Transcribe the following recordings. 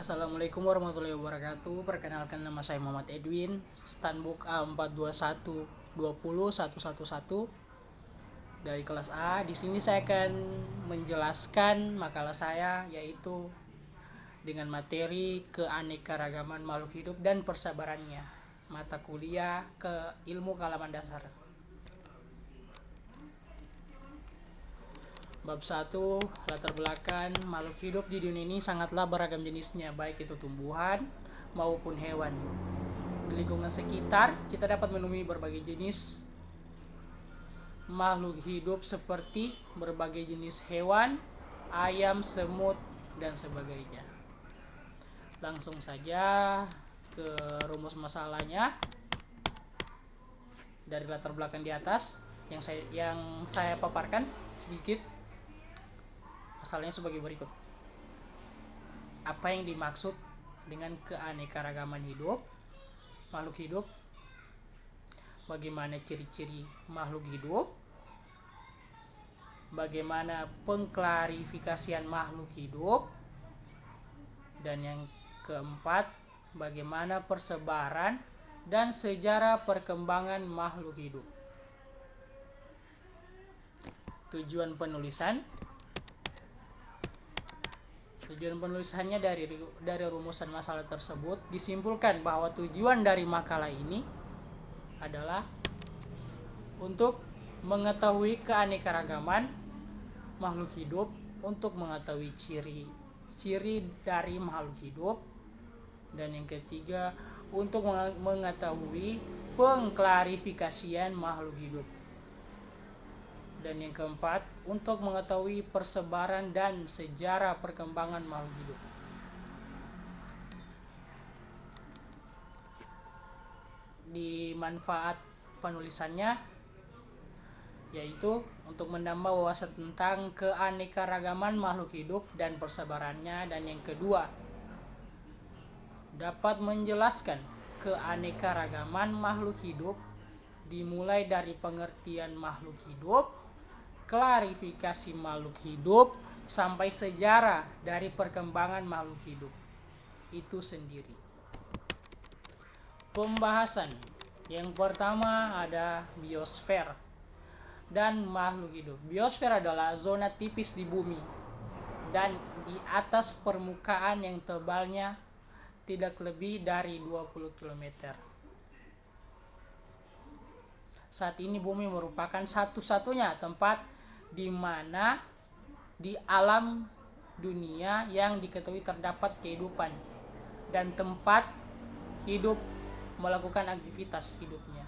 Assalamualaikum warahmatullahi wabarakatuh. Perkenalkan, nama saya Muhammad Edwin, Stanbook A42120111 dari kelas A. Di sini saya akan menjelaskan makalah saya, yaitu dengan materi keanekaragaman makhluk hidup dan persabarannya, mata kuliah ke ilmu kealaman dasar. Bab 1, latar belakang makhluk hidup di dunia ini sangatlah beragam jenisnya, baik itu tumbuhan maupun hewan. Di lingkungan sekitar, kita dapat menemui berbagai jenis makhluk hidup seperti berbagai jenis hewan, ayam, semut, dan sebagainya. Langsung saja ke rumus masalahnya. Dari latar belakang di atas yang saya paparkan sedikit. Masalahnya sebagai berikut. Apa yang dimaksud dengan keanekaragaman makhluk hidup? Bagaimana ciri-ciri makhluk hidup? Bagaimana pengklarifikasian makhluk hidup? Dan yang keempat, bagaimana persebaran dan sejarah perkembangan makhluk hidup. Tujuan penulisannya dari rumusan masalah tersebut disimpulkan bahwa tujuan dari makalah ini adalah untuk mengetahui keanekaragaman makhluk hidup, untuk mengetahui ciri dari makhluk hidup, dan yang ketiga untuk mengetahui pengklarifikasian makhluk hidup. Dan yang keempat, untuk mengetahui persebaran dan sejarah perkembangan makhluk hidup. Di manfaat penulisannya, yaitu untuk menambah wawasan tentang keanekaragaman makhluk hidup dan persebarannya. Dan yang kedua, dapat menjelaskan keanekaragaman makhluk hidup dimulai dari pengertian makhluk hidup, klarifikasi makhluk hidup, sampai sejarah dari perkembangan makhluk hidup itu sendiri. Pembahasan yang pertama ada biosfer dan makhluk hidup. Biosfer adalah zona tipis di bumi dan di atas permukaan yang tebalnya tidak lebih dari 20 km. Saat ini bumi merupakan satu-satunya tempat di mana di alam dunia yang diketahui terdapat kehidupan dan tempat hidup melakukan aktivitas hidupnya.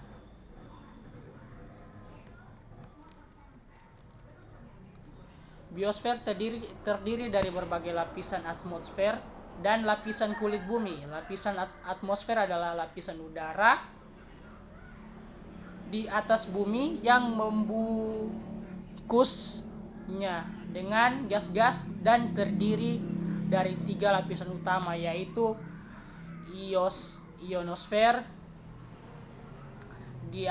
Biosfer terdiri dari berbagai lapisan atmosfer dan lapisan kulit bumi. Lapisan atmosfer adalah lapisan udara di atas bumi yang membungkusnya dengan gas-gas dan terdiri dari 3 lapisan utama, yaitu ionosfer di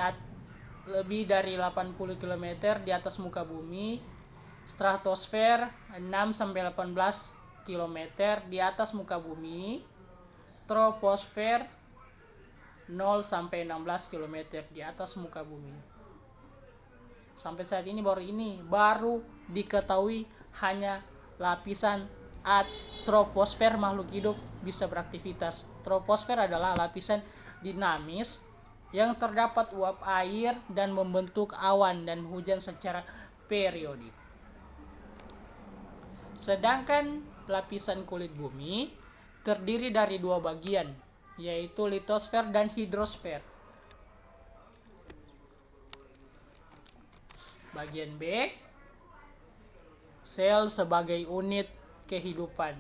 lebih dari 80 km di atas muka bumi, stratosfer 6-18 km di atas muka bumi, troposfer 0-16 km di atas muka bumi. Sampai saat ini baru diketahui hanya lapisan troposfer makhluk hidup bisa beraktivitas. Troposfer adalah lapisan dinamis yang terdapat uap air dan membentuk awan dan hujan secara periodik. Sedangkan lapisan kulit bumi terdiri dari 2 bagian, yaitu litosfer dan hidrosfer. Bagian B, sel sebagai unit kehidupan.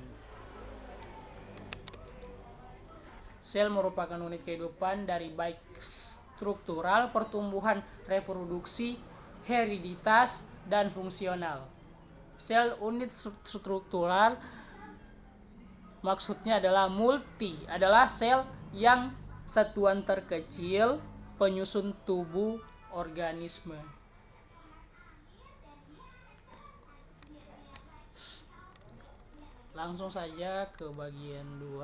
Sel merupakan unit kehidupan dari baik struktural, pertumbuhan, reproduksi, hereditas, dan fungsional. Sel unit struktural maksudnya adalah adalah sel yang satuan terkecil penyusun tubuh organisme. Langsung saja ke bagian 2,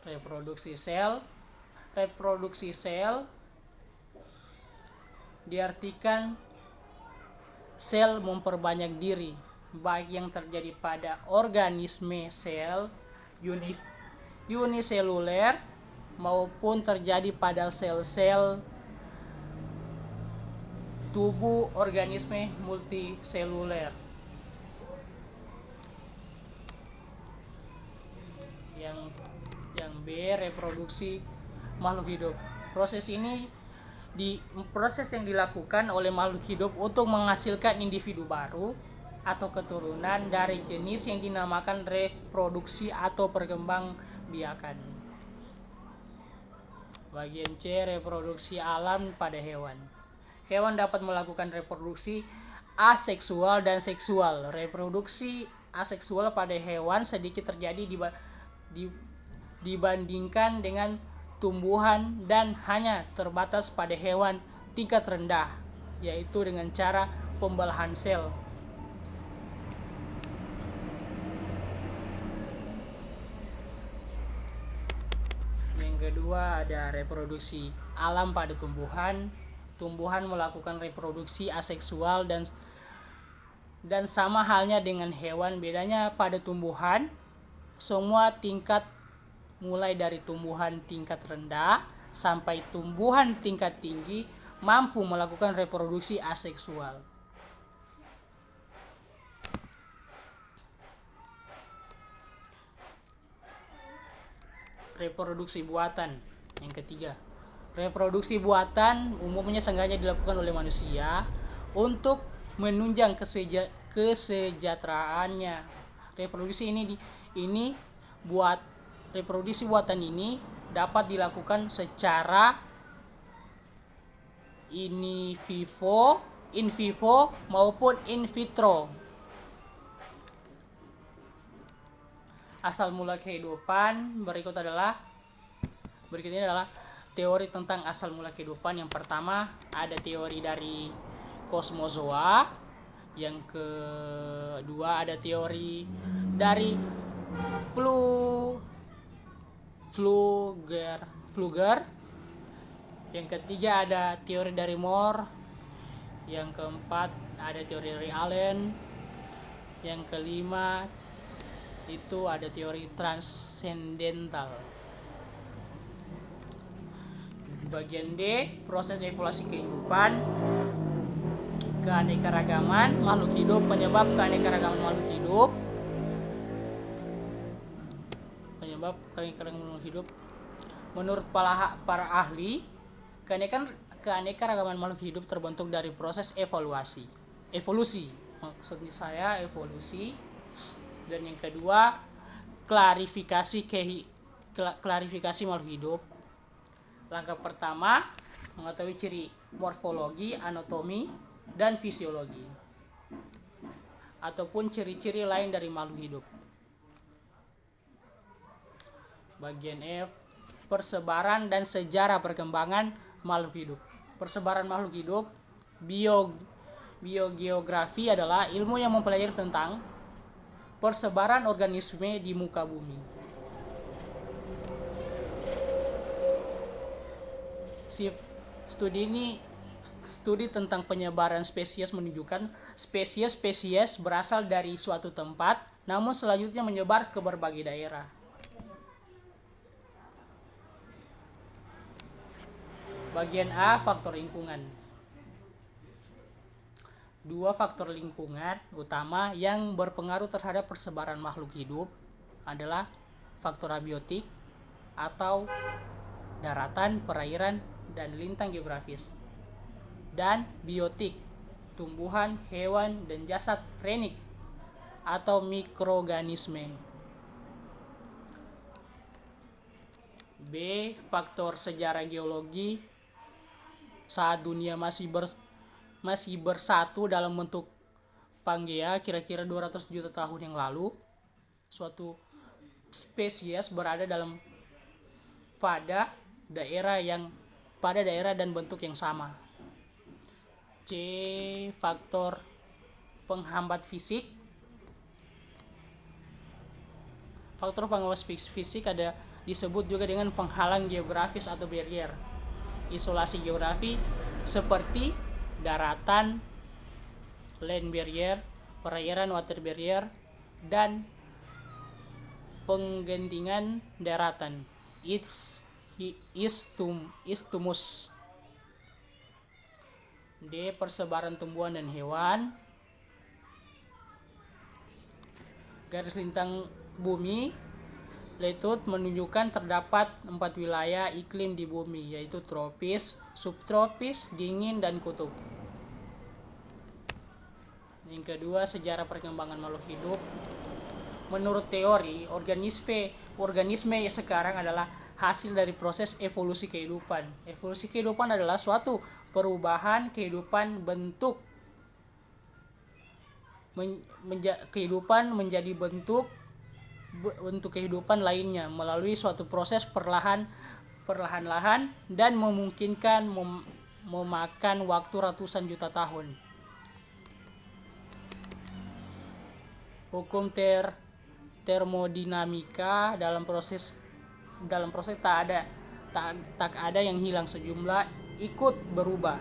reproduksi sel. Reproduksi sel diartikan sel memperbanyak diri, baik yang terjadi pada organisme sel uniseluler maupun terjadi pada sel-sel tubuh organisme multiseluler. Yang B, reproduksi makhluk hidup. Proses yang dilakukan oleh makhluk hidup untuk menghasilkan individu baru atau keturunan dari jenis yang dinamakan reproduksi atau perkembangbiakan. Bagian C, reproduksi alam pada hewan. Hewan dapat melakukan reproduksi aseksual dan seksual. Reproduksi aseksual pada hewan sedikit terjadi dibandingkan dengan tumbuhan dan hanya terbatas pada hewan tingkat rendah, yaitu dengan cara pembelahan sel. Yang kedua ada reproduksi alam pada tumbuhan. Tumbuhan melakukan reproduksi aseksual dan sama halnya dengan hewan. Bedanya pada tumbuhan, semua tingkat mulai dari tumbuhan tingkat rendah sampai tumbuhan tingkat tinggi mampu melakukan reproduksi aseksual. Reproduksi buatan. Yang ketiga, reproduksi buatan umumnya sengaja dilakukan oleh manusia untuk menunjang kesejahteraannya. Reproduksi buatan ini dapat dilakukan secara in vivo maupun in vitro. Asal mula kehidupan berikut ini adalah teori tentang asal mula kehidupan. Yang pertama ada teori dari kosmozoa. Yang kedua ada teori dari Flügger. Yang ketiga ada teori dari Moore. Yang keempat ada teori dari Allen. Yang kelima itu ada teori transendental. Bagian D, proses evolusi kehidupan. Keanekaragaman makhluk hidup. Penyebab keanekaragaman makhluk hidup. Menurut para ahli, keanekaragaman makhluk hidup terbentuk dari proses evolusi. Maksudnya saya evolusi. Dan yang kedua, klarifikasi makhluk hidup. Langkah pertama, mengetahui ciri morfologi, anatomi, dan fisiologi, ataupun ciri-ciri lain dari makhluk hidup. Bagian F, persebaran dan sejarah perkembangan makhluk hidup. Persebaran makhluk hidup. Biogeografi adalah ilmu yang mempelajari tentang persebaran organisme di muka bumi. Studi tentang penyebaran spesies menunjukkan spesies berasal dari suatu tempat, namun selanjutnya menyebar ke berbagai daerah. Bagian A, faktor lingkungan. 2 faktor lingkungan utama yang berpengaruh terhadap persebaran makhluk hidup adalah faktor abiotik atau daratan, perairan, dan lintang geografis, dan biotik, tumbuhan, hewan, dan jasad renik atau mikroorganisme. B, faktor sejarah geologi. Saat dunia masih bersatu dalam bentuk Pangea kira-kira 200 juta tahun yang lalu, suatu spesies berada pada daerah dan bentuk yang sama. C, faktor penghambat fisik. Faktor pengawas fisik ada disebut juga dengan penghalang geografis atau barrier. Isolasi geografi seperti daratan, land barrier, perairan water barrier, dan penggentingan daratan isthmus. D. Persebaran tumbuhan dan hewan. Garis lintang bumi latitude menunjukkan terdapat 4 wilayah iklim di bumi, yaitu tropis, subtropis, dingin, dan kutub. Yang kedua, sejarah perkembangan makhluk hidup. Menurut teori, organisme sekarang adalah hasil dari proses evolusi kehidupan. Evolusi kehidupan adalah suatu perubahan kehidupan kehidupan menjadi bentuk kehidupan lainnya melalui suatu proses perlahan-lahan dan memungkinkan memakan waktu ratusan juta tahun. Hukum termodinamika dalam proses tak ada yang hilang, sejumlah ikut berubah.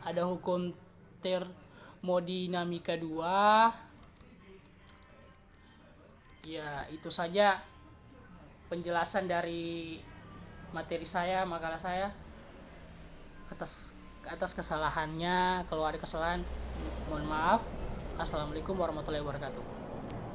Ada hukum termodinamika 2. Ya, itu saja penjelasan dari makalah saya. Atas kesalahannya, kalau ada kesalahan mohon maaf. Assalamualaikum warahmatullahi wabarakatuh.